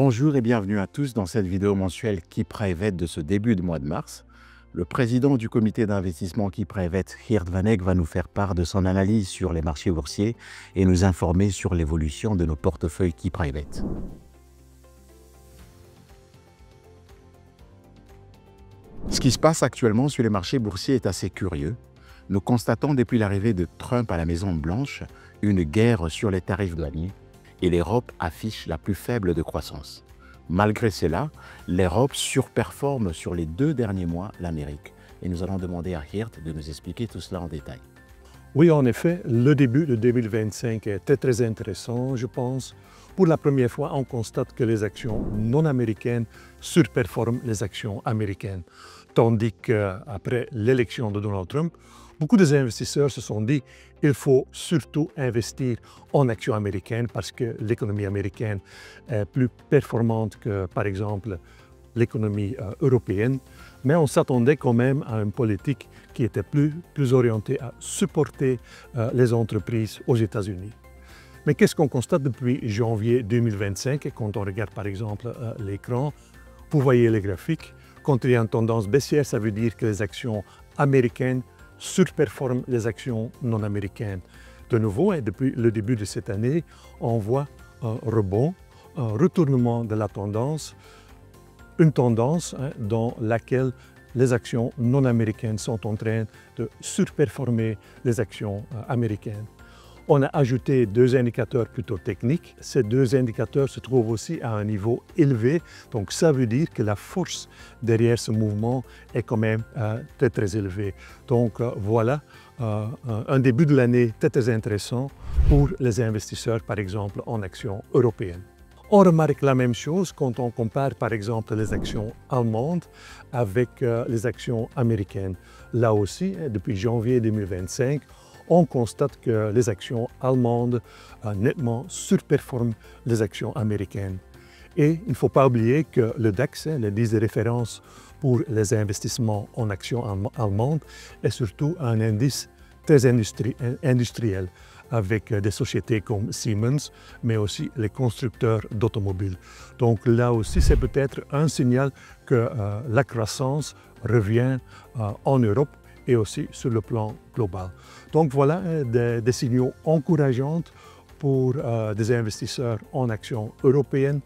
Bonjour et bienvenue à tous dans cette vidéo mensuelle KeyPrivate de ce début de mois de mars. Le président du comité d'investissement KeyPrivate, Geert Van Eck, va nous faire part de son analyse sur les marchés boursiers et nous informer sur l'évolution de nos portefeuilles KeyPrivate. Ce qui se passe actuellement sur les marchés boursiers est assez curieux. Nous constatons depuis l'arrivée de Trump à la Maison-Blanche une guerre sur les tarifs douaniers et l'Europe affiche la plus faible de croissance. Malgré cela, l'Europe surperforme sur les 2 derniers mois l'Amérique. Et nous allons demander à Geert de nous expliquer tout cela en détail. Oui, en effet, le début de 2025 était très intéressant, je pense. Pour la première fois, on constate que les actions non américaines surperforment les actions américaines. Tandis qu'après l'élection de Donald Trump, beaucoup d'investisseurs se sont dit qu'il faut surtout investir en actions américaines parce que l'économie américaine est plus performante que, par exemple, l'économie européenne. Mais on s'attendait quand même à une politique qui était plus orientée à supporter les entreprises aux États-Unis. Mais qu'est-ce qu'on constate depuis janvier 2025? Et quand on regarde par exemple l'écran, vous voyez les graphiques. Quand il y a une tendance baissière, ça veut dire que les actions américaines surperforment les actions non américaines. De nouveau, et depuis le début de cette année, on voit un rebond, un retournement de la tendance, une tendance dans laquelle les actions non américaines sont en train de surperformer les actions américaines. On a ajouté 2 indicateurs plutôt techniques. Ces 2 indicateurs se trouvent aussi à un niveau élevé. Donc ça veut dire que la force derrière ce mouvement est quand même très élevée. Donc voilà un début de l'année très intéressant pour les investisseurs, par exemple en actions européennes. On remarque la même chose quand on compare par exemple les actions allemandes avec les actions américaines. Là aussi, depuis janvier 2025, on constate que les actions allemandes nettement surperforment les actions américaines. Et il ne faut pas oublier que le DAX, l'indice de référence pour les investissements en actions allemandes, est surtout un indice très industriel, avec des sociétés comme Siemens, mais aussi les constructeurs d'automobiles. Donc là aussi, c'est peut-être un signal que la croissance revient en Europe et aussi sur le plan global. Donc voilà des signaux encourageants pour des investisseurs en actions européennes.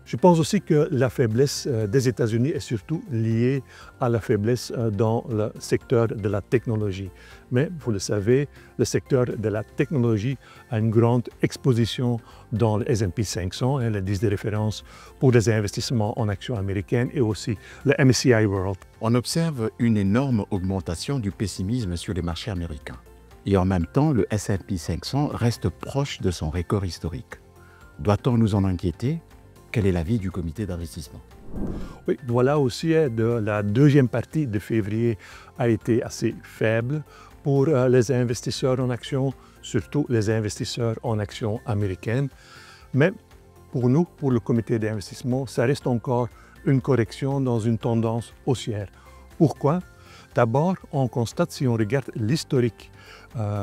Je pense aussi que la faiblesse des États-Unis est surtout liée à la faiblesse dans le secteur de la technologie. Mais vous le savez, le secteur de la technologie a une grande exposition dans le S&P 500, l'indice de référence pour les investissements en actions américaines, et aussi le MSCI World. On observe une énorme augmentation du pessimisme sur les marchés américains. Et en même temps, le S&P 500 reste proche de son record historique. Doit-on nous en inquiéter? Quel est l'avis du comité d'investissement? Oui, voilà aussi la deuxième partie de février a été assez faible pour les investisseurs en actions, surtout les investisseurs en actions américaines. Mais pour nous, pour le comité d'investissement, ça reste encore une correction dans une tendance haussière. Pourquoi? D'abord, on constate, si on regarde l'historique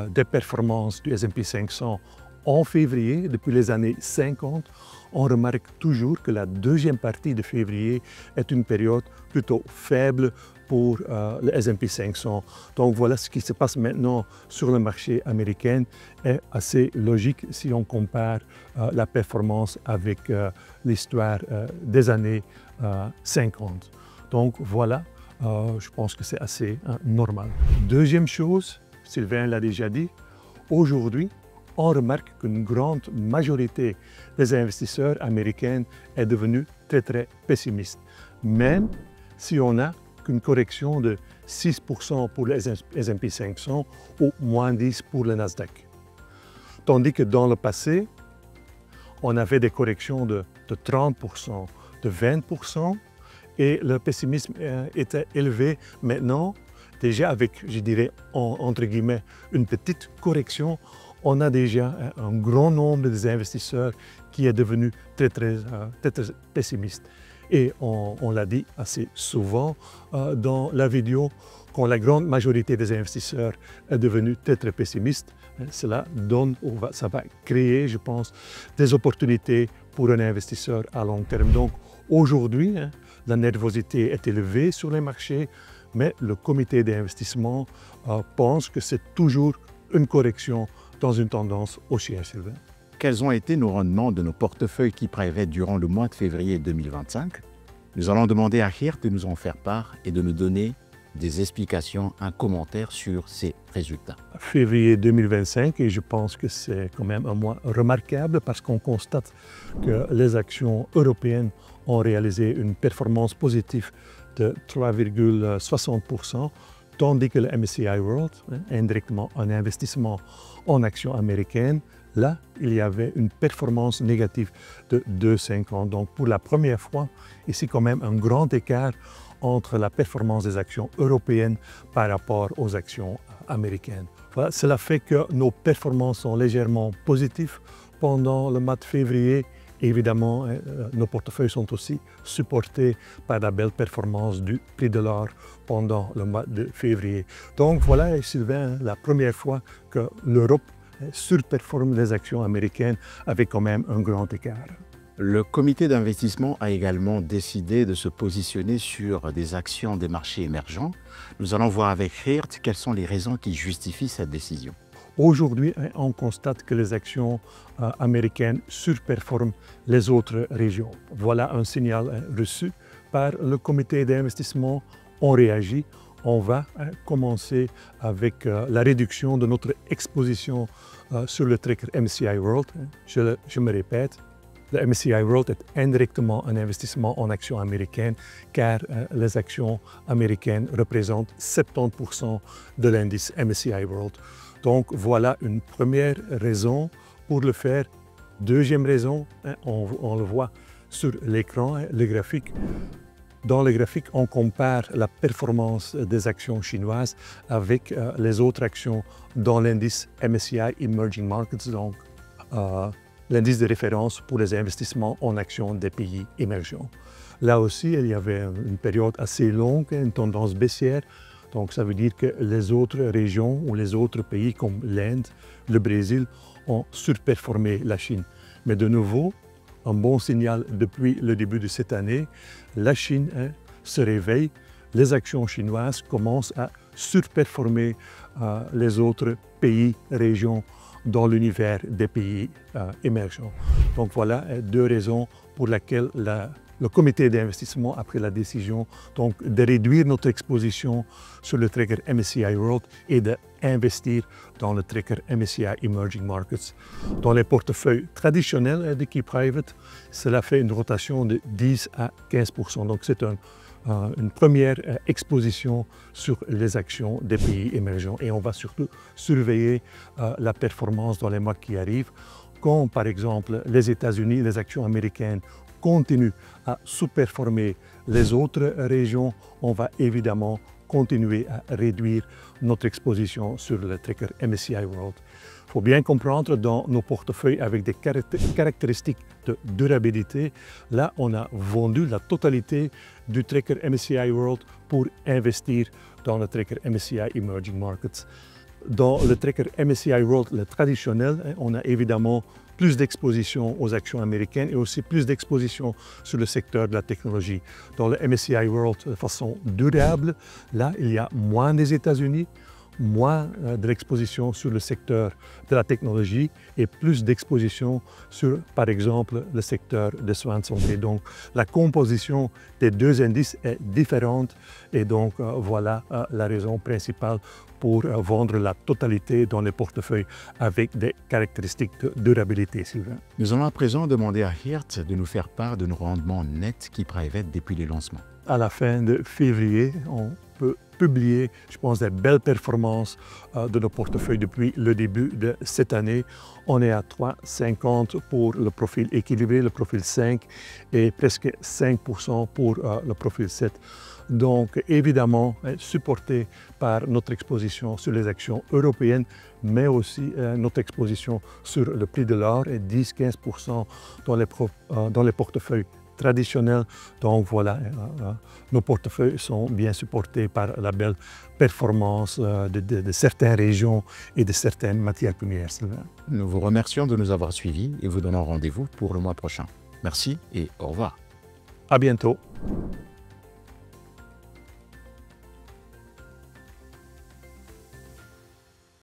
des performances du S&P 500 en février, depuis les années 50, on remarque toujours que la deuxième partie de février est une période plutôt faible pour le S&P 500. Donc voilà, ce qui se passe maintenant sur le marché américain est assez logique si on compare la performance avec l'histoire des années 50. Donc voilà, je pense que c'est assez normal. Deuxième chose, Sylvain l'a déjà dit, aujourd'hui, on remarque qu'une grande majorité des investisseurs américains est devenue très pessimiste. Même si on n'a qu'une correction de 6% pour le S&P 500 ou moins 10% pour le Nasdaq. Tandis que dans le passé, on avait des corrections de 30%, de 20%, et le pessimisme était élevé. Maintenant, déjà avec, je dirais, entre guillemets, une petite correction, on a déjà un grand nombre des investisseurs qui est devenu très pessimiste. Et on l'a dit assez souvent dans la vidéo quand la grande majorité des investisseurs est devenue très pessimiste, cela donne, ça va créer, je pense, des opportunités pour un investisseur à long terme. Donc aujourd'hui, la nervosité est élevée sur les marchés, mais le comité d'investissement pense que c'est toujours une correction dans une tendance haussière, Sylvain. Quels ont été nos rendements de nos portefeuilles Key Private durant le mois de février 2025? Nous allons demander à Geert de nous en faire part et de nous donner des explications, un commentaire sur ces résultats. Février 2025, et je pense que c'est quand même un mois remarquable parce qu'on constate que les actions européennes ont réalisé une performance positive de 3,60%, tandis que le MSCI World, indirectement un investissement en actions américaines, là, il y avait une performance négative de 2,50. Donc pour la première fois, ici quand même un grand écart entre la performance des actions européennes par rapport aux actions américaines. Voilà, cela fait que nos performances sont légèrement positives pendant le mois de février. Évidemment, nos portefeuilles sont aussi supportés par la belle performance du prix de l'or pendant le mois de février. Donc voilà, Sylvain, la première fois que l'Europe surperforme les actions américaines avec quand même un grand écart. Le comité d'investissement a également décidé de se positionner sur des actions des marchés émergents. Nous allons voir avec Geert quelles sont les raisons qui justifient cette décision. Aujourd'hui, on constate que les actions américaines surperforment les autres régions. Voilà un signal reçu par le comité d'investissement. On réagit. On va commencer avec la réduction de notre exposition sur le tracker MSCI World. Je me répète, le MSCI World est indirectement un investissement en actions américaines car les actions américaines représentent 70% de l'indice MSCI World. Donc voilà une première raison pour le faire. Deuxième raison, on le voit sur l'écran, le graphique. Dans le graphique, on compare la performance des actions chinoises avec les autres actions dans l'indice MSCI Emerging Markets, donc l'indice de référence pour les investissements en actions des pays émergents. Là aussi, il y avait une période assez longue, une tendance baissière. Donc ça veut dire que les autres régions ou les autres pays comme l'Inde, le Brésil ont surperformé la Chine. Mais de nouveau, un bon signal depuis le début de cette année, la Chine se réveille, les actions chinoises commencent à surperformer les autres pays, régions dans l'univers des pays émergents. Donc voilà deux raisons pour lesquelles le comité d'investissement a pris la décision donc, de réduire notre exposition sur le tracker MSCI World et d'investir dans le tracker MSCI Emerging Markets. Dans les portefeuilles traditionnels de Key Private, cela fait une rotation de 10 à 15%. Donc c'est une première exposition sur les actions des pays émergents. Et on va surtout surveiller la performance dans les mois qui arrivent. Quand, par exemple, les États-Unis, les actions américaines continuent à sous-performer les autres régions, on va évidemment continuer à réduire notre exposition sur le tracker MSCI World. Il faut bien comprendre dans nos portefeuilles avec des caractéristiques de durabilité, là on a vendu la totalité du tracker MSCI World pour investir dans le tracker MSCI Emerging Markets. Dans le tracker MSCI World, le traditionnel, on a évidemment plus d'exposition aux actions américaines et aussi plus d'exposition sur le secteur de la technologie. Dans le MSCI World de façon durable, là, il y a moins des États-Unis, moins de l'exposition sur le secteur de la technologie et plus d'exposition sur, par exemple, le secteur des soins de santé. Donc, la composition des deux indices est différente et donc voilà la raison principale pour vendre la totalité dans les portefeuilles avec des caractéristiques de durabilité, Sylvain. Nous allons à présent demander à Geert de nous faire part de nos rendements nets Key Private depuis le lancement. À la fin de février, on peut publier, je pense, des belles performances de nos portefeuilles depuis le début de cette année. On est à 3,50 pour le profil équilibré, le profil 5 et presque 5% pour le profil 7. Donc évidemment supporté par notre exposition sur les actions européennes, mais aussi notre exposition sur le prix de l'or et 10-15% dans les portefeuilles traditionnelle. Donc voilà, nos portefeuilles sont bien supportés par la belle performance de certaines régions et de certaines matières premières. Nous vous remercions de nous avoir suivis et vous donnons rendez-vous pour le mois prochain. Merci et au revoir. À bientôt.